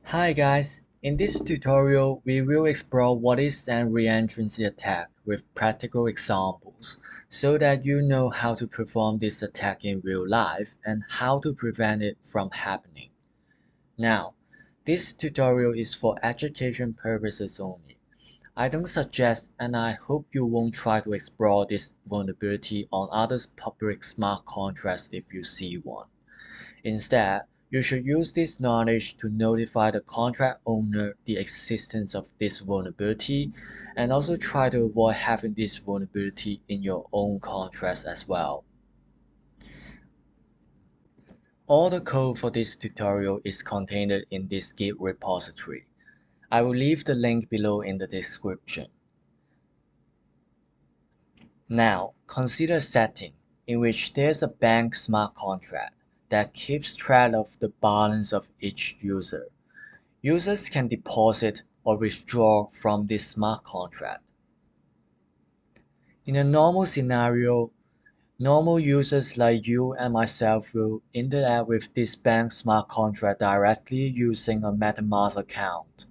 Hi guys, in this tutorial we will explore what is an reentrancy attack with practical examples so that you know how to perform this attack in real life and how to prevent it from happening. Now, this tutorial is for education purposes only. I don't suggest and I hope you won't try to explore this vulnerability on others' public smart contracts if you see one. Instead, you should use this knowledge to notify the contract owner the existence of this vulnerability and also try to avoid having this vulnerability in your own contracts as well. All the code for this tutorial is contained in this Git repository. I will leave the link below in the description. Now, consider a setting in which there's a bank smart contract that keeps track of the balance of each user. Users can deposit or withdraw from this smart contract. In a normal scenario, normal users like you and myself will interact with this bank smart contract directly using a MetaMask account.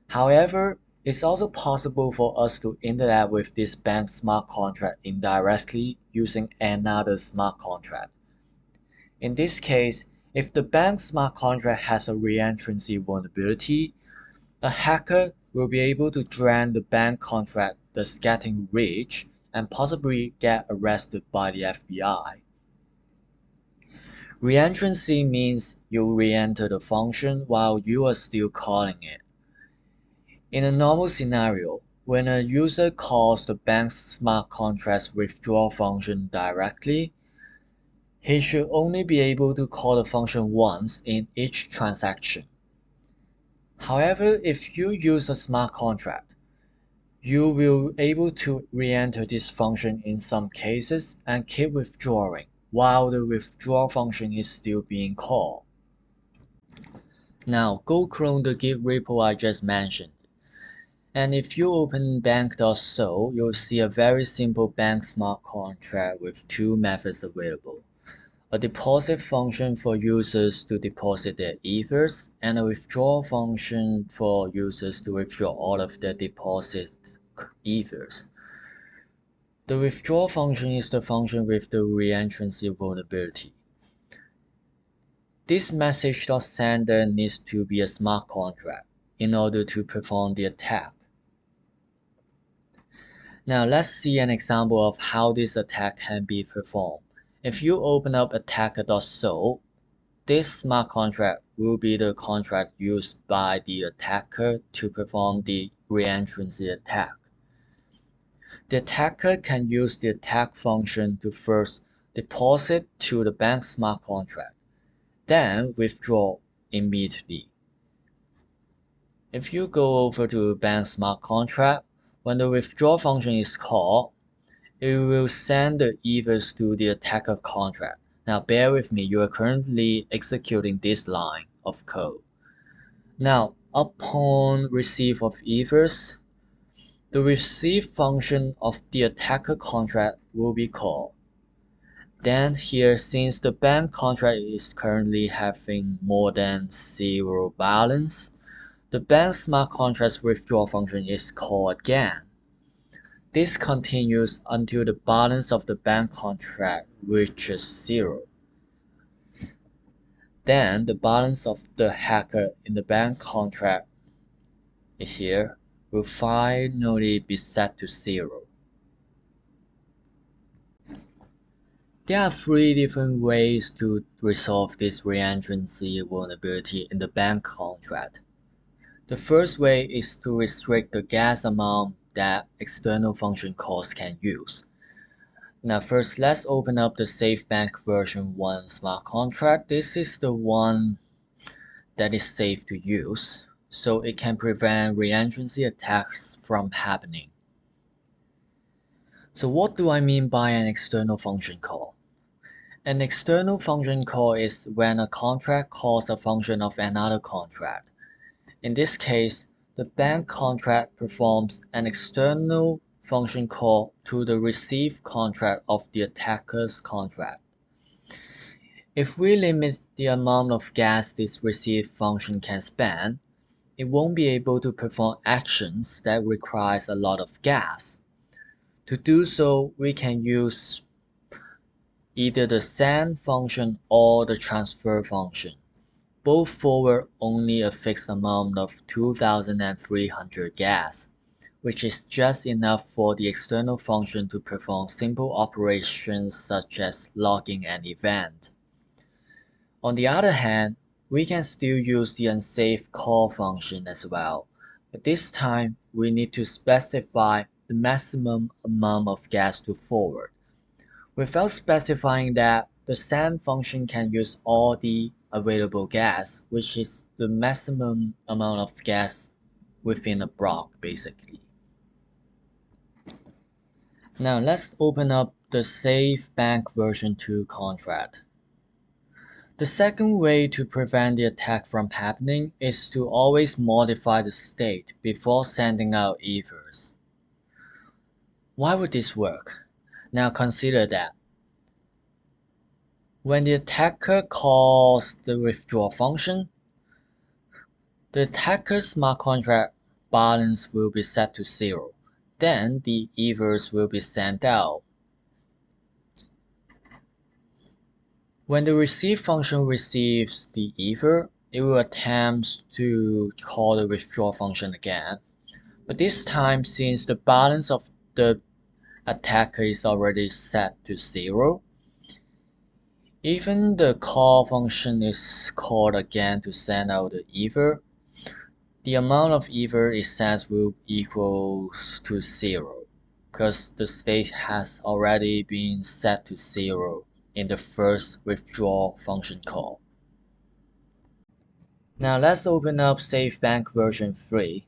However, it's also possible for us to interact with this bank smart contract indirectly using another smart contract. In this case, if the bank smart contract has a reentrancy vulnerability, a hacker will be able to drain the bank contract thus getting rich and possibly get arrested by the FBI. Reentrancy means you re-enter the function while you are still calling it. In a normal scenario, when a user calls the bank's smart contract's withdrawal function directly, he should only be able to call the function once in each transaction. However, if you use a smart contract, you will be able to re-enter this function in some cases and keep withdrawing while the withdrawal function is still being called. Now go clone the Git repo I just mentioned. And if you open bank.so, you'll see a very simple bank smart contract with two methods available. A deposit function for users to deposit their ethers, and a withdrawal function for users to withdraw all of their deposit ethers. The withdrawal function is the function with the reentrancy vulnerability. This message.sender needs to be a smart contract in order to perform the attack. Now let's see an example of how this attack can be performed. If you open up attacker.so, this smart contract will be the contract used by the attacker to perform the reentrancy attack. The attacker can use the attack function to first deposit to the bank smart contract, then withdraw immediately. If you go over to bank smart contract, when the withdraw function is called, it will send the ethers to the attacker contract. Now bear with me, you are currently executing this line of code. Now, upon receive of ethers, the receive function of the attacker contract will be called. Then here, since the bank contract is currently having more than 0 balance, the bank smart contract's withdrawal function is called again. This continues until the balance of the bank contract reaches 0. Then the balance of the hacker in the bank contract is here will finally be set to 0. There are three different ways to resolve this reentrancy vulnerability in the bank contract. The first way is to restrict the gas amount that external function calls can use. Now first, let's open up the SafeBank version 1 smart contract. This is the one that is safe to use, so it can prevent reentrancy attacks from happening. So what do I mean by an external function call? An external function call is when a contract calls a function of another contract. In this case, the bank contract performs an external function call to the receive contract of the attacker's contract. If we limit the amount of gas this receive function can span, it won't be able to perform actions that requires a lot of gas. To do so, we can use either the send function or the transfer function. Both forward only a fixed amount of 2300 gas, which is just enough for the external function to perform simple operations such as logging an event. On the other hand, we can still use the unsafe call function as well, but this time we need to specify the maximum amount of gas to forward. Without specifying that, the send function can use all the available gas, which is the maximum amount of gas within a block, basically. Now let's open up the Save Bank version 2 contract. The second way to prevent the attack from happening is to always modify the state before sending out ethers. Why would this work? Now consider that when the attacker calls the withdraw function, the attacker's smart contract balance will be set to 0. Then the ethers will be sent out. When the receive function receives the ether, it will attempt to call the withdraw function again. But this time, since the balance of the attacker is already set to 0, even the call function is called again to send out the ether, the amount of ether it sends will equal to 0, because the state has already been set to 0 in the first withdraw function call. Now let's open up SafeBank version 3.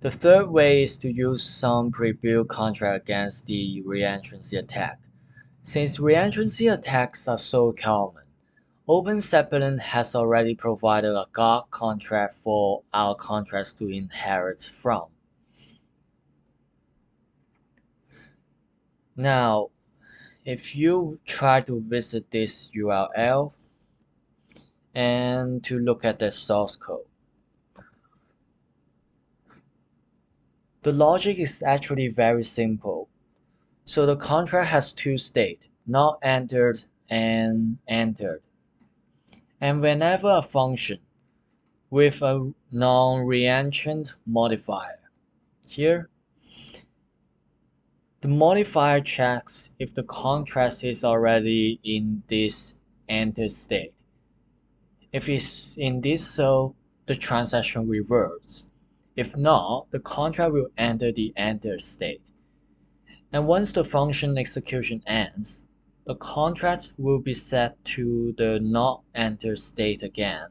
The third way is to use some pre-built contract against the reentrancy attack. Since reentrancy attacks are so common, OpenZeppelin has already provided a guard contract for our contracts to inherit from. Now, if you try to visit this URL and to look at the source code, the logic is actually very simple. So the contract has two states, not entered and entered. And whenever a function with a non-reentrant modifier, here, the modifier checks if the contract is already in this enter state. If it's in this, so the transaction reverts. If not, the contract will enter the enter state. And once the function execution ends, the contract will be set to the not enter state again.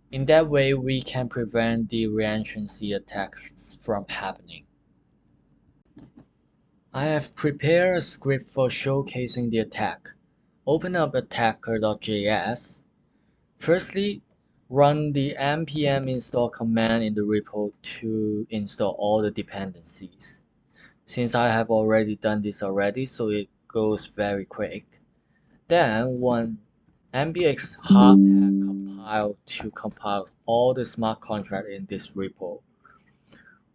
In that way, we can prevent the reentrancy attacks from happening. I have prepared a script for showcasing the attack. Open up attacker.js. Firstly, run the npm install command in the repo to install all the dependencies. Since I have already done this so it goes very quick. Then run npx hardhat compile to compile all the smart contract in this repo.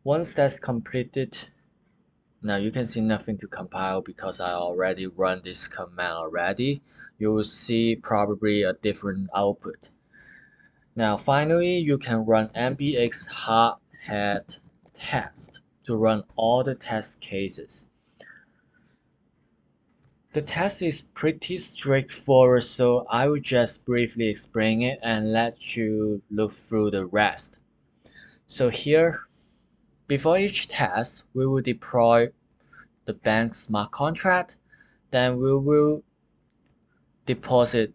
Once that's completed, now you can see nothing to compile because I already run this command already. You will see probably a different output. Now finally, you can run npx hardhat test to run all the test cases. The test is pretty straightforward, so I will just briefly explain it and let you look through the rest. So here, before each test, we will deploy the bank smart contract. Then we will deposit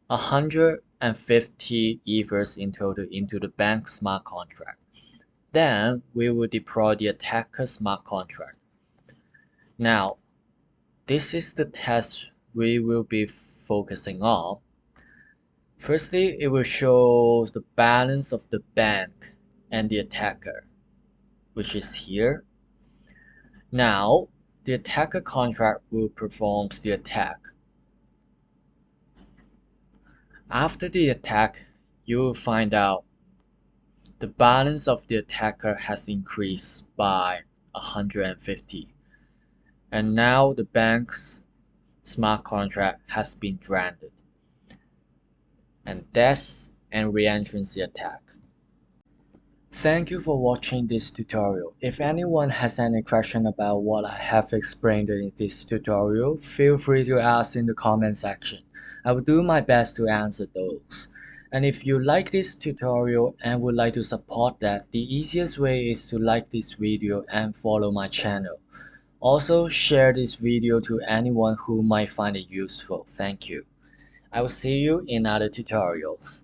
150 ethers in total into the bank smart contract. Then we will deploy the attacker smart contract. Now, this is the test we will be focusing on. Firstly, it will show the balance of the bank and the attacker, which is here. Now, the attacker contract will perform the attack. After the attack, you will find out the balance of the attacker has increased by 150, and now the bank's smart contract has been granted. And that's an reentrancy attack. Thank you for watching this tutorial. If anyone has any question about what I have explained in this tutorial, feel free to ask in the comment section. I will do my best to answer those. And if you like this tutorial and would like to support that, the easiest way is to like this video and follow my channel. Also, share this video to anyone who might find it useful. Thank you. I will see you in other tutorials.